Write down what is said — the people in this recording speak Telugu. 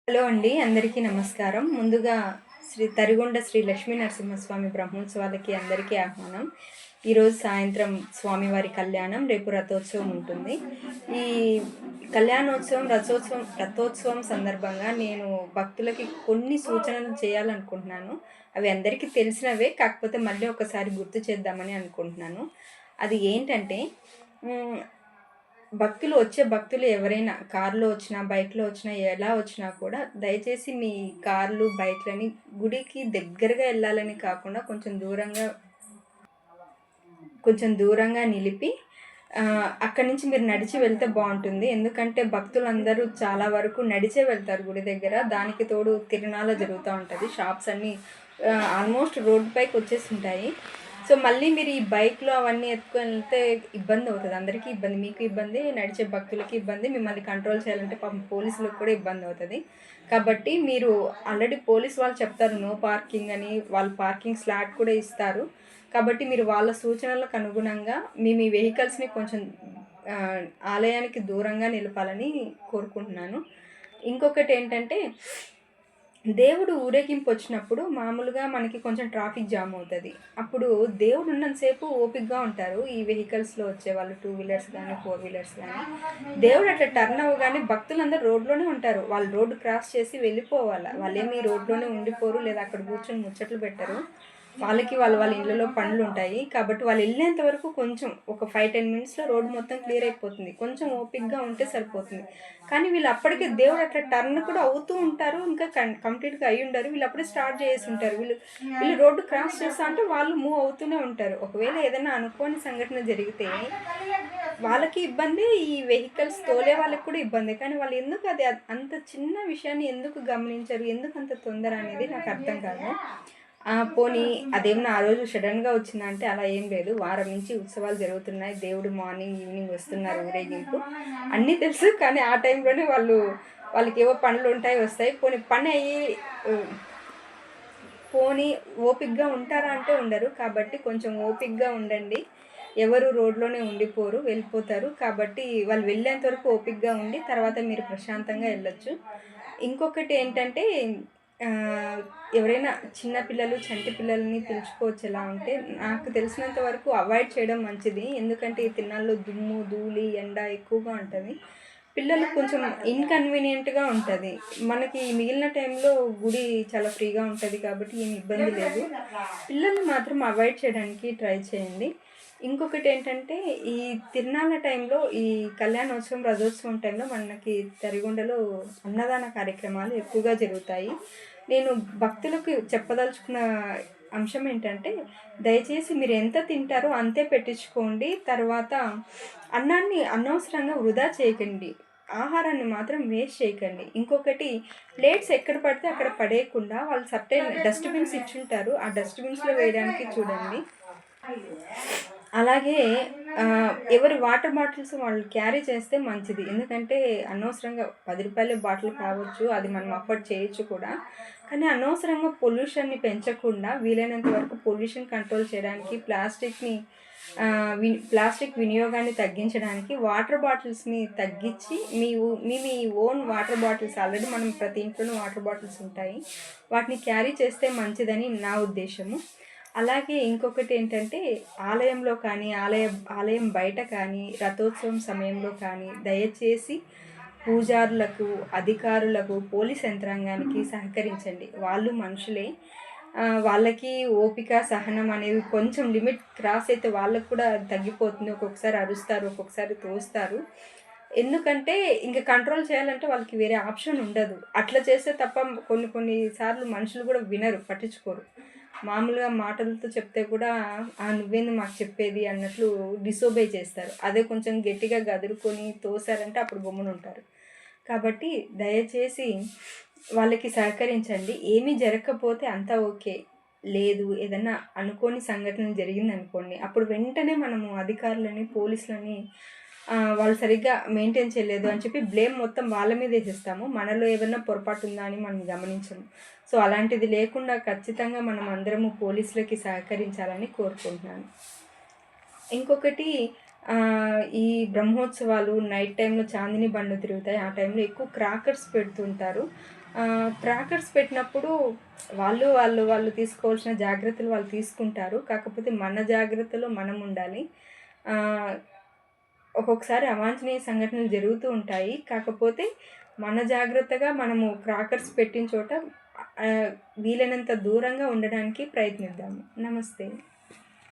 హలో అండి. అందరికీ నమస్కారం. ముందుగా తరిగొండ శ్రీ లక్ష్మీ నరసింహస్వామి బ్రహ్మోత్సవాలకి అందరికీ ఆహ్వానం. ఈరోజు సాయంత్రం స్వామివారి కళ్యాణం, రేపు రథోత్సవం ఉంటుంది. ఈ కళ్యాణోత్సవం, రథోత్సవం సందర్భంగా నేను భక్తులకి కొన్ని సూచనలు చేయాలనుకుంటున్నాను. అవి అందరికీ తెలిసినవే, కాకపోతే మళ్ళీ ఒకసారి గుర్తు చేద్దామని అనుకుంటున్నాను. అది ఏంటంటే భక్తులు ఎవరైనా కారులో వచ్చినా, బైక్‌లో వచ్చినా, ఎలా వచ్చినా కూడా దయచేసి మీ కార్లు, బైక్‌లని గుడికి దగ్గరగా ఎళ్ళాలని కాకుండా కొంచెం దూరంగా నిలిపి అక్కడి నుంచి మీరు నడిచి వెళ్తే బావుంటుంది. ఎందుకంటే భక్తులందరూ చాలా వరకు నడిచే వెళ్తారు గుడి దగ్గర. దానికి తోడు తిరునాళ్ళ జరుగుతా ఉంటది. షాప్స్ అన్నీ ఆల్మోస్ట్ రోడ్ పైకొచ్చేసుంటాయి. సో, మళ్ళీ మీరు ఈ బైక్‌లో అవన్నీ ఎత్తుకొని ఎళ్తే ఇబ్బందవుతది. అందరికీ ఇబ్బంది. మీకు ఇబ్బంది, నడిచే భక్తులకి ఇబ్బంది. మిమ్మల్ని కంట్రోల్ చేయాలంటే పాపం పోలీసులకు కూడా ఇబ్బందవుతది. కాబట్టి మీరు ఆల్రెడీ పోలీస్ వాళ్ళు చెప్తారు నో పార్కింగ్ అని. వాళ్ళు పార్కింగ్ స్లాట్ కూడా ఇస్తారు. కాబట్టి మీరు వాళ్ళ సూచనలకు అనుగుణంగా మీ వెహికల్స్‌ని కొంచెం ఆలయానికి దూరంగా నిలపాలని కోరుకుంటున్నాను. ఇంకొకటేంటంటే దేవుడు ఊరేగింపొచ్చినప్పుడు మామూలుగా మనకి కొంచెం ట్రాఫిక్ జామ్ అవుతది. అప్పుడు దేవుడు ఉన్నంత సేపు ఓపికగా ఉంటారు. ఈ వెహికల్స్‌లో వచ్చేవాళ్ళు 2 వీలర్స్ గానీ, 4 వీలర్స్ గానీ. దేవుడు అట్లా టర్న్ అవ్వగానే భక్తులందరూ రోడ్‌లోనే ఉంటారు. వాళ్ళు రోడ్డు క్రాస్ చేసి వెళ్ళిపోవాల. వాళ్ళేమి రోడ్‌లోనే ఉండిపోరు, లేదా అక్కడ కూర్చొని ముచ్చట్లు పెట్టరు. వాళ్ళకి వాళ్ళ ఇళ్ళలో పనులుంటాయి. కాబట్టి వాళ్ళెళ్ళేంత వరకు కొంచెం ఒక 5, 10 మినిట్స్‌లో రోడ్ మొత్తం క్లియర్ అయిపోతుంది. కొంచెం ఓపికగా ఉంటే సరిపోతుంది. కానీ వీళ్ళు అప్పటికే దేవుడు అట్లా టర్న్ కూడా అవుతూ ఉంటారు. ఇంకా కంప్లీట్‌గా అయ్యుండరు. వీళ్ళు అప్పుడే స్టార్ట్ చేసేసుంటారు. వీళ్ళు రోడ్డు క్రాస్ చేస్తా అంటే వాళ్ళు మూవ్ అవుతూనే ఉంటారు. ఒకవేళ ఏదైనా అనుకోని సంఘటన జరిగితే వాళ్ళకి ఇబ్బందే, ఈ వెహికల్స్ తోలే వాళ్ళకి కూడా ఇబ్బందే. కానీ వాళ్ళు ఎందుకు అది అంత చిన్న విషయాన్ని ఎందుకు గమనించరు? ఎందుకంత తొందర అనేది నాకు అర్థం కాదు. పోనీ అదేమన్నా ఆ రోజు సడెన్‌గా వచ్చిందా అంటే అలా ఏం లేదు. వారం నుంచి ఉత్సవాలు జరుగుతున్నాయి. దేవుడు మార్నింగ్, ఈవినింగ్ వస్తున్నారు ఊరేగింపు. అన్నీ తెలుసు. కానీ ఆ టైంలోనే వాళ్ళకేవో పనులుంటాయి, వస్తాయి. ఆహ్, పోనీ ఓపికగా ఉంటారా అంటే ఉండరు. కాబట్టి కొంచెం ఓపికగా ఉండండి. ఎవరు రోడ్‌లోనే ఉండిపోరు, వెళ్ళిపోతారు. కాబట్టి వాళ్ళు వెళ్ళేంత వరకు ఓపికగా ఉండి తర్వాత మీరు ప్రశాంతంగా ఎళ్ళొచ్చు. ఇంకొకటేంటంటే ఆహ్, ఎవరైనా చిన్న పిల్లలు, చంటి పిల్లల్ని పిలుచుకోవచ్చు ఎలా అంటే, నాకు తెలిసినంత వరకు అవాయిడ్ చేయడం మంచిది. ఎందుకంటే ఈ తిరునాళ్ళలో దుమ్ము, ధూళి, ఎండ ఎక్కువగా ఉంటది. పిల్లలకు కొంచెం ఇన్‌కన్వీనియంట్‌గా ఉంటది. మనకి మిగిలిన టైంలో గుడి చాలా ఫ్రీగా ఉంటది కాబట్టి ఏమి ఇబ్బంది లేదు. పిల్లల్ని మాత్రం అవాయిడ్ చేయడానికి ట్రై చేయండి. ఇంకొకటేంటంటే ఈ తిరునాళ్ళ టైంలో, ఈ కళ్యాణోత్సవం, రథోత్సవం టైంలో మనకి తరిగొండలో అన్నదాన కార్యక్రమాలు ఎక్కువగా జరుగుతాయి. నేను భక్తులకు చెప్పదలుచుకున్న అంశం ఏంటంటే, దయచేసి మీరు ఎంత తింటారో అంతే పెట్టించుకోండి. తర్వాత అన్నాన్ని అనవసరంగా వృధా చేయకండి. ఆహారాన్ని మాత్రం వేస్ట్ చేయకండి. ఇంకొకటి, ప్లేట్స్ ఎక్కడ పడితే అక్కడ పడేయకుండా వాళ్ళు సర్టెన్ డస్ట్‌బిన్స్ ఇచ్చుంటారు. ఆ డస్ట్‌బిన్స్‌లో వేయడానికి చూడండి. అలాగే ఎవరి వాటర్ బాటిల్స్ వాళ్ళు క్యారీ చేస్తే మంచిది. ఎందుకంటే అనవసరంగా రూ. 10 బాటిల్ కావచ్చు, అది మనం అఫోర్డ్ చేయొచ్చు కూడా. కానీ అనవసరంగా పొల్యూషన్‌ని పెంచకుండా వీలైనంత వరకు పొల్యూషన్ కంట్రోల్ చేయడానికి ప్లాస్టిక్ వినియోగాన్ని తగ్గించడానికి వాటర్ బాటిల్స్‌ని తగ్గించి మీ ఓన్ వాటర్ బాటిల్స్, ఆల్రెడీ మనం ప్రతి ఇంట్లోనూ వాటర్ బాటిల్స్ ఉంటాయి. వాటిని క్యారీ చేస్తే మంచిదని నా ఉద్దేశము. అలాగే ఇంకొకటేంటంటే ఆలయంలో కానీ, ఆలయం బయట కానీ, రథోత్సవం సమయంలో కానీ దయచేసి పూజారులకు, అధికారులకు, పోలీస్ యంత్రాంగానికి సహకరించండి. వాళ్ళు మనుషులే. వాళ్ళకి ఓపిక, సహనం అనేది కొంచెం లిమిట్ క్రాస్ అయితే వాళ్ళకి కూడా తగ్గిపోతుంది. ఒక్కొక్కసారి అరుస్తారు, ఒక్కొక్కసారి తోస్తారు. ఎందుకంటే ఇంక కంట్రోల్ చేయాలంటే వాళ్ళకి వేరే ఆప్షన్ ఉండదు. అట్లా చేస్తే తప్ప కొన్ని సార్లు మనుషులు కూడా వినరు, పట్టించుకోరు. మామూలుగా మాటలతో చెప్తే కూడా నువ్వేంది మాకు చెప్పేది అన్నట్లు డిసోబే చేస్తారు. అదే కొంచెం గట్టిగా గదురుకొని తోసారంటే అప్పుడు గమ్మునుంటారు. కాబట్టి దయచేసి వాళ్ళకి సహకరించండి. ఏమీ జరగకపోతే అంతా ఓకే. లేదు, ఏదన్నా అనుకోని సంఘటన జరిగిందనుకోండి, అప్పుడు వెంటనే మనము అధికారులని, పోలీసులని వాళ్ళు సరిగ్గా మెయింటైన్ చేయలేదు అని చెప్పి బ్లేమ్ మొత్తం వాళ్ళ మీద ఏసేస్తాము. మనలో ఏదన్నా పొరపాటు ఉందా అని మనం గమనించము. సో, అలాంటిది లేకుండా ఖచ్చితంగా మనం అందరము పోలీసులకి సహకరించాలని కోరుకుంటున్నాను. ఇంకొకటి, ఈ బ్రహ్మోత్సవాలు నైట్ టైంలో చాందిని బండ్లు తిరుగుతాయి. ఆ టైంలో ఎక్కువ క్రాకర్స్ పెడుతుంటారు. క్రాకర్స్ పెట్టినప్పుడు వాళ్ళు తీసుకోవాల్సిన జాగ్రత్తలు వాళ్ళు తీసుకుంటారు. కాకపోతే మన జాగ్రత్తలో మనం ఉండాలి. ఒక్కొక్కసారి అవాంఛనీయ సంఘటనలు జరుగుతూ ఉంటాయి. కాకపోతే మన జాగ్రత్తగా మనము క్రాకర్స్ పెట్టిన చోట వీలైనంత దూరంగా ఉండడానికి ప్రయత్నిద్దాము. నమస్తే.